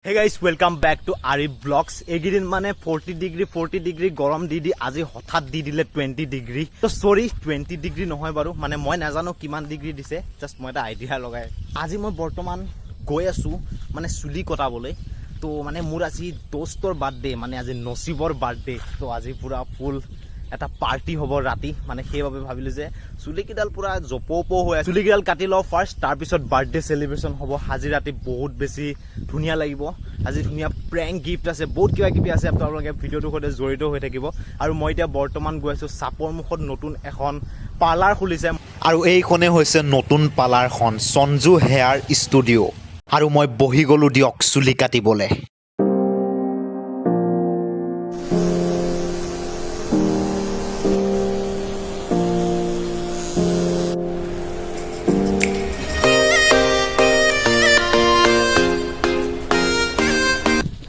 Hey guys, welcome back to Arif Vlogs. এইকেইদিন মানে 40 degree গৰম দি আজি হঠাৎ দি দিলে 20 ডিগ্ৰী। তো সৰি 20 ডিগ্ৰী নহয় বাৰু, মানে মই নাজানো কিমান ডিগ্ৰী দিছে, জাস্ট মই এটা আইডিয়া লগাই। আজি মই বৰ্তমান গৈ আছো মানে চুলি কটাবলৈ। তো মানে মোৰ আজি দোস্তৰ বাৰ্থডে, মানে আজি নসিবৰ বাৰ্থডে। তো আজি পুৰা ফুল এটা পাৰ্টি হ'ব ৰাতি, মানে সেইভাবে ভাবিলো যে চুলিকেইডাল পুৰা জপপ হৈ আছে, চুলিকেইডাল কাটি লওঁ ফাৰ্ষ্ট, তাৰপিছত বাৰ্থডে চেলিব্ৰেশ্যন হ'ব। আজি ৰাতি বহুত বেছি ধুনীয়া লাগিব। আজি ধুনীয়া প্ৰেংক গিফ্ট আছে, বহুত কিবা কিবি আছে, আপোনালোকে ভিডিঅ'টোৰ সৈতে জড়িত হৈ থাকিব। আৰু মই এতিয়া বৰ্তমান গৈ আছো চাপৰ মুখত নতুন এখন পাৰ্লাৰ খুলিছে, আৰু এইখনে হৈছে নতুন পাৰ্লাৰখন সঞ্জু হেয়াৰ ষ্টুডিঅ'। আৰু মই বহি গ'লো দিয়ক চুলি কাটিবলৈ।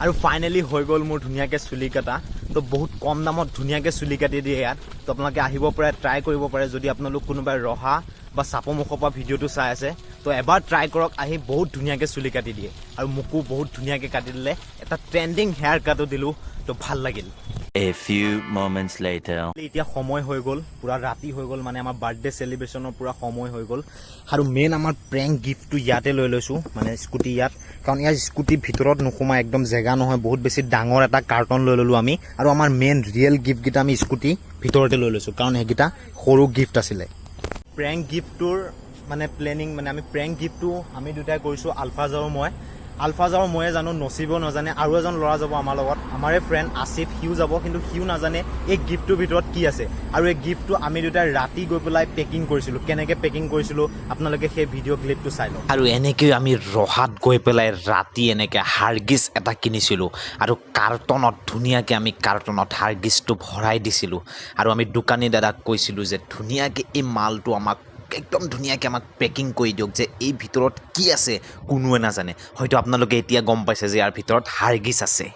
আৰু ফাইনেলি হৈ গ'ল মোৰ ধুনীয়াকৈ চুলি কাটা। তো বহুত কম দামত ধুনীয়াকৈ চুলি কাটি দিয়ে ইয়াত। তো আপোনালোকে আহিব পাৰে, ট্ৰাই কৰিব পাৰে যদি আপোনালোক কোনোবাই ৰহা বা চাপৰমুখৰ পৰা ভিডিঅ'টো চাই আছে। তো এবাৰ ট্ৰাই কৰক, আহি বহুত ধুনীয়াকৈ চুলি কাটি দিয়ে। আৰু মোকো বহুত ধুনীয়াকৈ কাটি দিলে, এটা ট্ৰেণ্ডিং হেয়াৰ কাটো দিলোঁ, তো ভাল লাগিল। A few moments later. এতিয়া সময় হৈ গ'ল, পুৰা ৰাতি হৈ গ'ল, মানে আমাৰ বাৰ্থডে চেলিব্ৰেশ্যনৰ পুৰা সময় হৈ গ'ল। আৰু মেইন আমাৰ প্ৰেংক গিফ্টটো ইয়াতে লৈ লৈছোঁ, মানে স্কুটি ইয়াত, কাৰণ ইয়াৰ স্কুটিৰ ভিতৰত নোসোমাই, একদম জেগা নহয়, বহুত বেছি ডাঙৰ এটা কাৰ্টন লৈ ল'লোঁ আমি। আৰু আমাৰ মেইন ৰিয়েল গিফ্টকেইটা আমি স্কুটি ভিতৰতে লৈ লৈছোঁ, কাৰণ সেইকেইটা সৰু গিফ্ট আছিলে। প্ৰেংক গিফ্টটোৰ মানে প্লেনিং, মানে আমি প্ৰেংক গিফ্টটো আমি দুটাই কৰিছোঁ, আলফাজ আৰু মই। আলফাজ আৰু ময়ে জানো, নচিবও নাজানে, আৰু এজন ল'ৰা যাব আমাৰ লগত, আমাৰে ফ্ৰেণ্ড আছিফ, সিও যাব, কিন্তু সিও নাজানে এই গিফ্টটোৰ ভিতৰত কি আছে। আৰু এই গিফ্টটো আমি দুটাই ৰাতি গৈ পেলাই পেকিং কৰিছিলোঁ। কেনেকৈ পেকিং কৰিছিলোঁ আপোনালোকে সেই ভিডিঅ' ক্লিপটো চাই লওক। আৰু এনেকৈ আমি ৰহাত গৈ পেলাই ৰাতি এনেকৈ হাৰ্গিছ এটা কিনিছিলোঁ, আৰু কাৰ্টনত ধুনীয়াকৈ আমি কাৰ্টনত হাৰ্গিছটো ভৰাই দিছিলোঁ। আৰু আমি দোকানী দাদাক কৈছিলোঁ যে ধুনীয়াকৈ এই মালটো আমাক একদম ধুনীয়াকৈ আমাক পেকিং কৰি দিয়ক, যে এই ভিতৰত কি আছে কোনোৱে নাজানে। হয়তো আপোনালোকে এতিয়া গম পাইছে যে ইয়াৰ ভিতৰত হাৰ্গিছ আছে।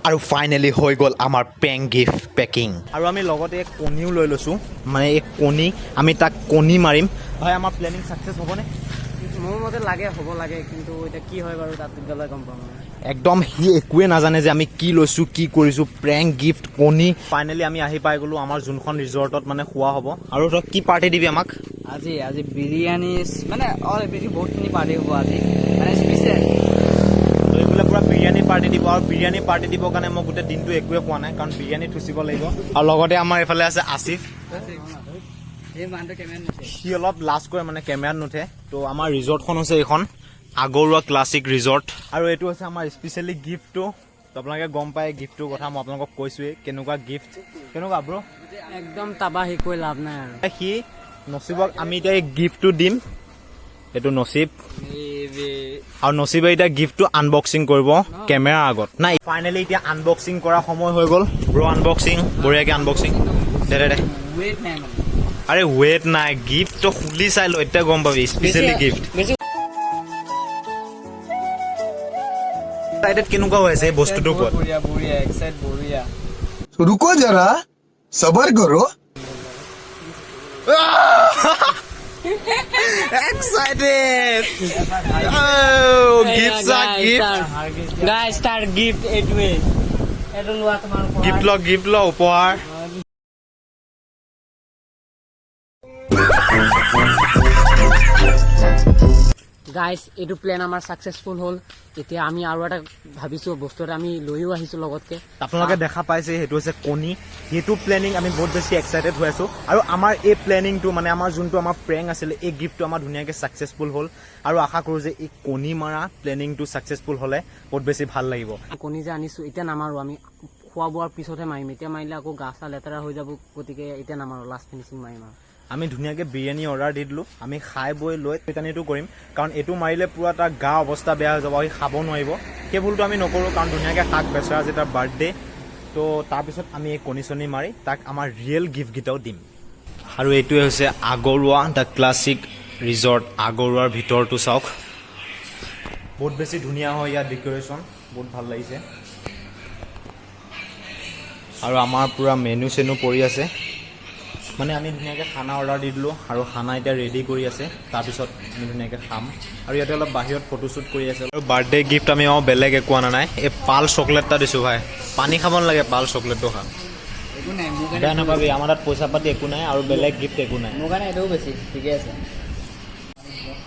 আৰু ফাইনেলি হৈ গ'ল আমাৰ প্ৰেংক গিফ্ট পেকিং। আৰু আমি লগতে এক কণীও লৈ লৈছোঁ, মানে এক কণী, আমি তাক কণী মাৰিম। হয়, আমাৰ প্লেনিং ছাকচেছ হ'বনে? মোৰ মতে লাগে, হ'ব লাগে, কিন্তু এতিয়া কি হয় বাৰু তাত গ'লে গম পাম। একদম সি একোৱে নাজানে যে আমি কি লৈছোঁ, কি কৰিছোঁ। প্ৰেংক গিফ্ট কণী। ফাইনেলি আমি আহি পাই গ'লোঁ আমাৰ যোনখন ৰিজৰ্টত মানে খোৱা হ'ব। আৰু তই কি পাৰ্টি দিবি আমাক? আজি বিৰিয়ানী, মানে অলৰেডি বহুতখিনি পাৰ্টি হ'ব আজি, মানে স্পেচিয়েল। তো এইফালে পূৰা বিৰিয়ানী পাৰ্টি দিব, আৰু বিৰিয়ানী পাৰ্টি দিবৰ কাৰণে মই গোটেই দিনটো একোৱে খোৱা নাই, কাৰণ বিৰিয়ানী থুচিব লাগিব। আৰু লগতে আমাৰ এইফালে আছে আছিফ, এই মানুহটো কেমেৰাত নুঠে, সি অলপ লাজ কৰে, মানে কেমেৰাত নুঠে। তো আমাৰ ৰিজৰ্টখন হৈছে এইখন আগৰুৱা ক্লাছিক ৰিজৰ্ট। আৰু এইটো হৈছে আমাৰ স্পেচিয়েলি গিফ্টটো। তো আপোনালোকে গম পায় গিফ্টটোৰ কথা, মই আপোনালোকক কৈছোঁৱেই কেনেকুৱা গিফ্ট। কেনেকুৱা ব্ৰ? একদম তাবা শিকৈ লাভ নাই আৰু। সি নচিবক আমি এতিয়া এই গিফ্টটো দিম, এইটো নচিব, আৰু নচিবে এতিয়া গিফ্টটো আনবক্সিং কৰিব কেমেৰাৰ আগত। নাই, ফাইনেলি এতিয়া আনবক্সিং কৰা সময় হৈ গ'ল। ব্ৰ আনবক্সিং, বঢ়িয়াকৈ আনবক্সিং। দে ৱেইট নাই মানে। আৰে ৱেট নাই, গিফ্টটো খুলি চাই ল, এতিয়া গম পাবি স্পেচিয়েলি গিফ্ট। কেনেকুৱা হৈ আছে এই বস্তুটোৰ ওপৰত? বঢ়িয়া এক্সাইট বঢ়িয়া। रुको जरा सबर करो Excited! Oh, gifts are gift. Guys তাৰ গিফ্ট এইটোৱে, এইটো লোৱা তোমাৰ Gift ল উপহাৰ। গাইস এইটো প্লেন আমাৰ ছাকচেছফুল হ'ল। এতিয়া আমি আৰু এটা ভাবিছোঁ, বস্তু এটা আমি লৈও আহিছোঁ লগতকে। আপোনালোকে দেখা পাইছে সেইটো হৈছে কণী। সেইটো প্লেনিং আমি বহুত বেছি এক্সাইটেড হৈ আছোঁ। আৰু আমাৰ এই প্লেনিংটো, মানে আমাৰ যোনটো আমাৰ প্ৰেংক আছিলে, এই গিফ্টটো আমাৰ ধুনীয়াকৈ ছাকচেছফুল হ'ল। আৰু আশা কৰোঁ যে এই কণী মাৰা প্লেনিংটো ছাকচেছফুল হ'লে বহুত বেছি ভাল লাগিব। কণী যে আনিছোঁ এতিয়া নামাৰোঁ, আমি খোৱা বোৱাৰ পিছতহে মাৰিম। এতিয়া মাৰিলে আকৌ গা চা লেতেৰা হৈ যাব, গতিকে এতিয়া নামাৰোঁ, লাষ্ট ফিনিচিং মাৰিম আৰু। আমি ধুনীয়াকৈ বিৰিয়ানী অৰ্ডাৰ দি দিলোঁ। আমি খাই বৈ লৈ পেটানীটো কৰিম, কাৰণ এইটো মাৰিলে পূৰা তাৰ গা অৱস্থা বেয়া হৈ যাব, সি খাব নোৱাৰিব। সেই ভুলটো আমি নকৰোঁ, কাৰণ ধুনীয়াকৈ শাক বেচৰা আজি তাৰ বাৰ্থডে। তো তাৰপিছত আমি এই কণী চণী মাৰি তাক আমাৰ ৰিয়েল গিফ্টকেইটাও দিম। আৰু এইটোৱে হৈছে আগৰুৱা দ্য ক্লাছিক ৰিজৰ্ট। আগৰুৱাৰ ভিতৰটো চাওক, বহুত বেছি ধুনীয়া হয় ইয়াত ডেক'ৰেশ্যন, বহুত ভাল লাগিছে। আৰু আমাৰ পূৰা মেনু চেনু পৰি আছে। মানে আমি ধুনীয়াকৈ খানা অৰ্ডাৰ দি দিলোঁ আৰু খানা এতিয়া ৰেডি কৰি আছে তাৰপিছত আমি ধুনীয়াকৈ খাম আৰু ইয়াতে অলপ বাহিৰত ফটোশ্বুট কৰি আছে আৰু বাৰ্থডে গিফ্ট আমি বেলেগ একো আনা নাই এই পাল চকলেট এটা দিছোঁ ভাই পানী খাব নালাগে পাল চকলেটটো খাম একো নাই মোৰ বেয়া নাপাবি আমাৰ তাত পইচা পাতি একো নাই আৰু বেলেগ গিফ্ট একো নাই মোৰ কাৰণে এইটোও বেছি ঠিকে আছে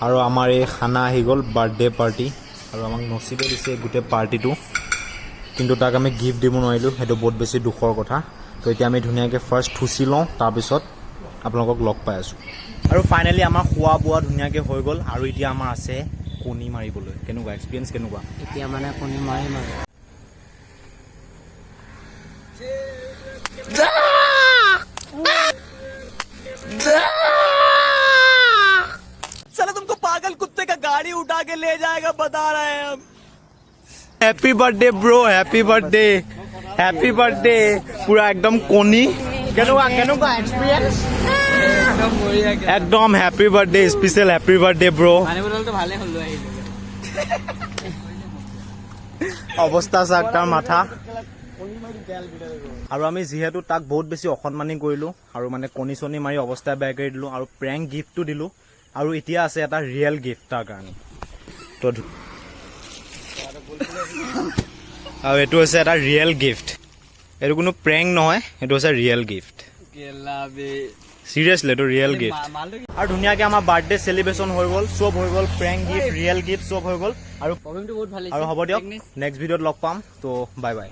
আৰু আমাৰ এই খানা আহি গ'ল বাৰ্থডে পাৰ্টি আৰু আমাক নচিবে দিছে গোটেই পাৰ্টিটো কিন্তু তাক আমি গিফ্ট দিব নোৱাৰিলোঁ সেইটো বহুত বেছি দুখৰ কথা তো এতিয়া আমি ধুনীয়াকৈ ফাৰ্ষ্ট থুচি লওঁ তাৰপিছত আপোনালোকক লগ পাই আছোঁ আৰু ফাইনেলি আমাৰ খোৱা বোৱা ধুনীয়াকৈ হৈ গ'ল আৰু এতিয়া আমাৰ আছে কণী মাৰিবলৈ কেনেকুৱা এক্সপিৰিয়েঞ্চ কেনেকুৱা এতিয়া মানে কণী মাৰিম আৰু happy birthday bro happy birthday पूरा एकदम कणी केनेকুৱা एक्सपीरियंस एकदम happy birthday special happy birthday bro পানী বটলটো ভালে হ'ল লৈ আহিলোঁ অৱস্থা চাক তাৰ মাথা আৰু আমি যিহেতু তাক বহুত বেছি অসন্মানি কৰিলোঁ আৰু মানে কণী চণী মাৰি অৱস্থা বেয়া কৰি দিলোঁ আৰু প্ৰেংক গিফ্টটো দিলোঁ আৰু এতিয়া আছে এটা ৰিয়েল গিফ্ট তাৰ কাৰণে তো আৰু এইটো হৈছে এটা ৰিয়েল গিফ্ট এইটো কোনো প্ৰেংক নহয় এইটো হৈছে ৰিয়েল গিফ্ট চিৰিয়াছলি এইটো ৰিয়েল গিফ্ট আৰু ধুনীয়াকৈ আমাৰ বাৰ্থডে চেলিব্ৰেশ্যন হৈ গ'ল চব হৈ গ'ল প্ৰেংক গিফ্ট ৰিয়েল গিফ্ট চব হৈ গ'ল আৰু প্ৰগ্ৰেমটো বহুত ভাল হ'ব দিয়ক নেক্সট ভিডিঅ'ত লগ পাম তো বাই বাই